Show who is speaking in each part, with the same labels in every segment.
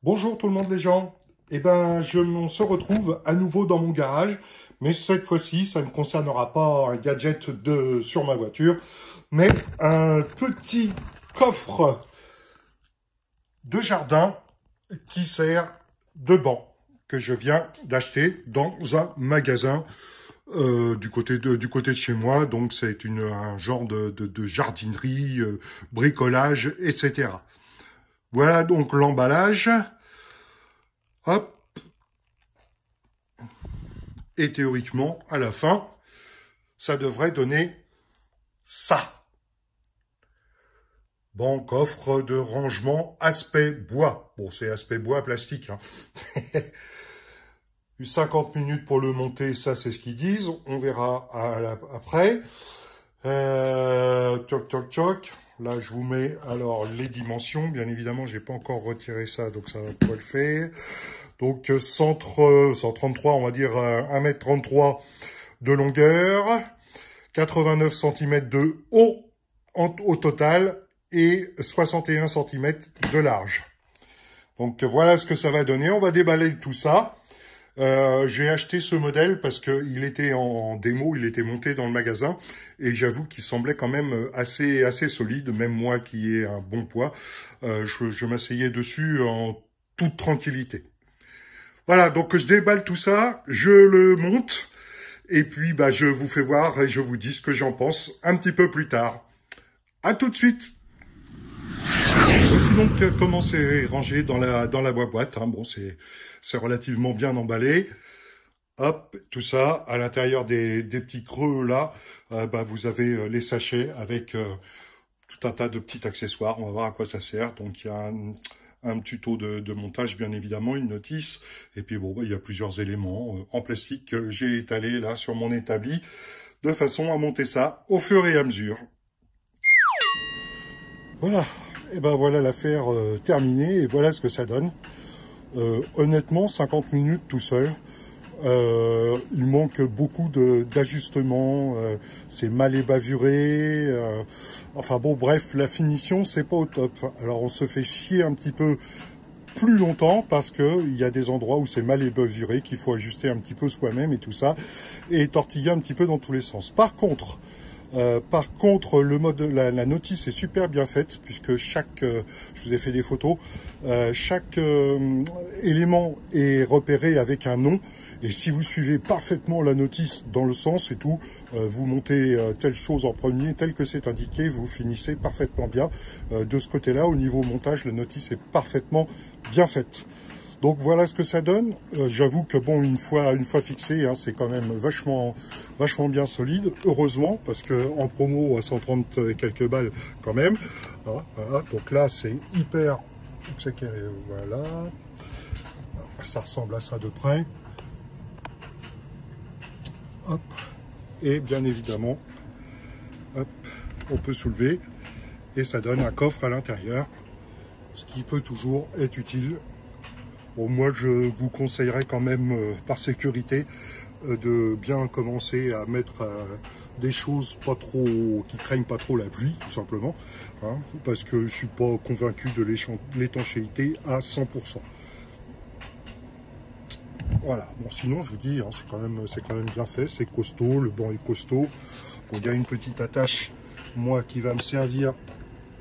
Speaker 1: Bonjour tout le monde les gens. On se retrouve à nouveau dans mon garage, mais cette fois-ci, ça ne concernera pas un gadget sur ma voiture, mais un petit coffre de jardin qui sert de banc, que je viens d'acheter dans un magasin du côté de chez moi. Donc c'est un genre de jardinerie, bricolage, etc. Voilà donc l'emballage. Hop. Et théoriquement, à la fin, ça devrait donner ça. Bon, coffre de rangement aspect bois. Bon, c'est aspect bois plastique. Hein. 50 minutes pour le monter, ça c'est ce qu'ils disent. On verra après. Toc, toc, toc. Là, je vous mets alors les dimensions. Bien évidemment, j'ai pas encore retiré ça, donc ça va pas le faire. Donc 133, on va dire 1m33 de longueur, 89 cm de haut au total et 61 cm de large. Donc voilà ce que ça va donner. On va déballer tout ça. J'ai acheté ce modèle parce qu'il était en démo, il était monté dans le magasin et j'avoue qu'il semblait quand même assez solide, même moi qui ai un bon poids, je m'asseyais dessus en toute tranquillité. Voilà, donc je déballe tout ça, je le monte et puis je vous fais voir et je vous dis ce que j'en pense un petit peu plus tard. À tout de suite. Voici donc comment c'est rangé dans la boîte. Hein. Bon, c'est relativement bien emballé. Hop, tout ça à l'intérieur des petits creux là. Vous avez les sachets avec tout un tas de petits accessoires. On va voir à quoi ça sert. Donc il y a un tuto de montage bien évidemment, une notice. Et puis bon, il y a plusieurs éléments en plastique que j'ai étalé là sur mon établi de façon à monter ça au fur et à mesure. Voilà. Et voilà l'affaire terminée et voilà ce que ça donne. Honnêtement, 50 minutes tout seul. Il manque beaucoup d'ajustements. C'est mal ébavuré. Enfin bon, bref, la finition, c'est pas au top. Alors on se fait chier un petit peu plus longtemps parce que il y a des endroits où c'est mal ébavuré, qu'il faut ajuster un petit peu soi-même et tout ça, et tortiller un petit peu dans tous les sens. Par contre, la notice est super bien faite puisque je vous ai fait des photos, chaque élément est repéré avec un nom et si vous suivez parfaitement la notice dans le sens et tout, vous montez telle chose en premier, tel que c'est indiqué, vous finissez parfaitement bien. De ce côté-là, au niveau montage, la notice est parfaitement bien faite. Donc voilà ce que ça donne. J'avoue que bon, une fois fixé, hein, c'est quand même vachement bien solide. Heureusement, parce que en promo à 130 et quelques balles quand même. Voilà. Donc là, c'est hyper. Voilà. Ça ressemble à ça de près. Hop. Et bien évidemment, hop, on peut soulever et ça donne un coffre à l'intérieur, ce qui peut toujours être utile. Bon, moi, je vous conseillerais quand même, par sécurité, de bien commencer à mettre des choses qui craignent pas trop la pluie, tout simplement, hein, parce que je suis pas convaincu de l'étanchéité à 100%. Voilà. Bon, sinon, je vous dis, hein, c'est quand même bien fait, c'est costaud, le banc est costaud. Bon, il y a une petite attache, moi, qui va me servir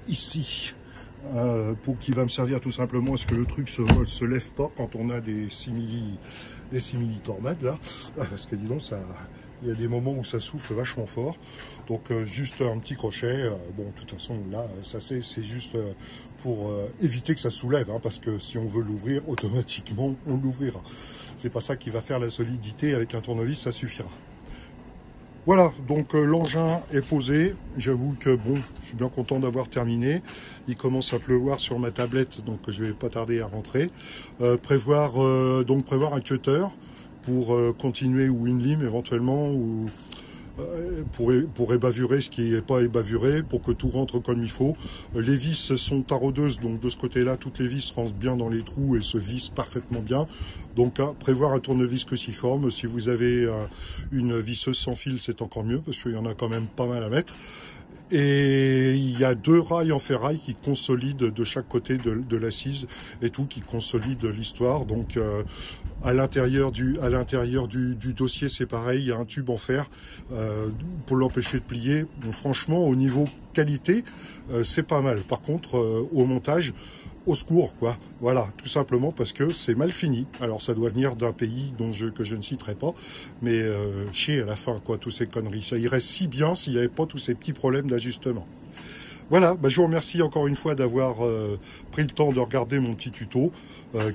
Speaker 1: ici. Qui va me servir tout simplement à ce que le truc se lève pas quand on a des simili tornades là, parce que dis donc il y a des moments où ça souffle vachement fort, donc juste un petit crochet. Bon, de toute façon là ça c'est juste pour éviter que ça soulève, hein, parce que si on veut l'ouvrir automatiquement on l'ouvrira. C'est pas ça qui va faire la solidité, avec un tournevis ça suffira. Voilà, donc l'engin est posé. J'avoue que bon, je suis bien content d'avoir terminé. Il commence à pleuvoir sur ma tablette, donc je vais pas tarder à rentrer. Prévoir un cutter pour continuer, ou une lime éventuellement, ou pour ébavurer ce qui n'est pas ébaviré, pour que tout rentre comme il faut. Les vis sont taraudeuses, donc de ce côté-là, toutes les vis rentrent bien dans les trous et se vissent parfaitement bien. Donc prévoir un tournevis cruciforme. Si vous avez une visseuse sans fil, c'est encore mieux, parce qu'il y en a quand même pas mal à mettre. Et il y a 2 rails en ferraille qui consolident de chaque côté de l'assise et tout, qui consolident l'histoire. Donc à l'intérieur du dossier, c'est pareil, il y a un tube en fer pour l'empêcher de plier. Donc, franchement, au niveau qualité, c'est pas mal. Par contre, au montage, au secours, quoi. Voilà, tout simplement parce que c'est mal fini. Alors, ça doit venir d'un pays que je ne citerai pas, mais chier à la fin, quoi, tous ces conneries. Ça irait si bien s'il n'y avait pas tous ces petits problèmes d'ajustement. Voilà, bah, je vous remercie encore une fois d'avoir pris le temps de regarder mon petit tuto,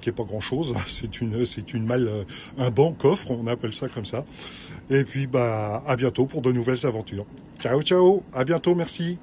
Speaker 1: qui est pas grand-chose. C'est une malle, un banc coffre, on appelle ça comme ça. Et puis, bah, à bientôt pour de nouvelles aventures. Ciao, ciao, à bientôt, merci.